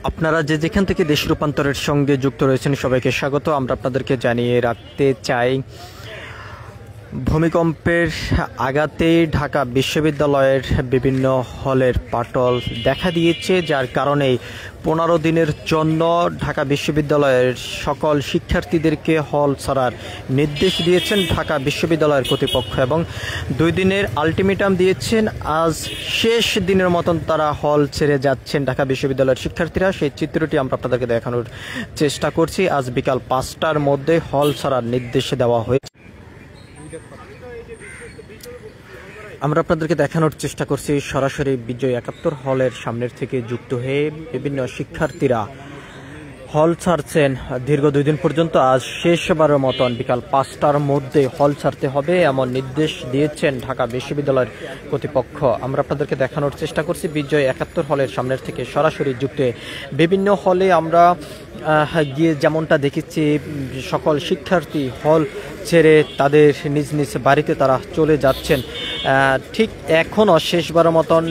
আপনারা যেখান থেকে দেশ রূপান্তরের সঙ্গে যুক্ত রয়েছেন সবাইকে স্বাগত। আমরা আপনাদেরকে জানিয়ে রাখতে চাই, ভূমিকম্পের আঘাতে ঢাকা বিশ্ববিদ্যালয়ের বিভিন্ন হলের ফাটল দেখা দিয়েছে, যার কারণে 15 দিনের জন্য ঢাকা বিশ্ববিদ্যালয়ের সকল শিক্ষার্থীদেরকে হল ছাড়ার নির্দেশ দিয়েছেন ঢাকা বিশ্ববিদ্যালয়ের কর্তৃপক্ষ এবং 2 দিনের আলটিমেটাম দিয়েছেন। আজ শেষ দিনের মতন তারা হল ছেড়ে যাচ্ছেন ঢাকা বিশ্ববিদ্যালয়ের শিক্ষার্থীরা। সেই চিত্রটি আমরা আপনাদেরকে দেখানোর চেষ্টা করছি। আজ বিকাল 5টার মধ্যে হল ছাড়ার নির্দেশ দেওয়া হয়েছে। আমরা আপনাদেরকে দেখানোর চেষ্টা করছি সরাসরি বিজয় 71 হলের সামনের থেকে যুক্ত হয়ে বিভিন্ন শিক্ষার্থীরা হল ছাড়ছেন দীর্ঘ 2 দিন পর্যন্ত। আজ শেষবারের মতন বিকাল 5টার মধ্যে হল ছাড়তে হবে এমন নির্দেশ দিয়েছেন ঢাকা বিশ্ববিদ্যালয়ের কর্তৃপক্ষ। আমরা আপনাদেরকে দেখানোর চেষ্টা করছি বিজয় 71 হলের সামনের থেকে সরাসরি যুক্ত হয়ে বিভিন্ন হলে আমরা গিয়ে যেমনটা দেখেছি, সকল শিক্ষার্থী হল ছেড়ে তাদের নিজ নিজ বাড়িতে তারা চলে যাচ্ছেন। ঠিক এখনও শেষবারের মতন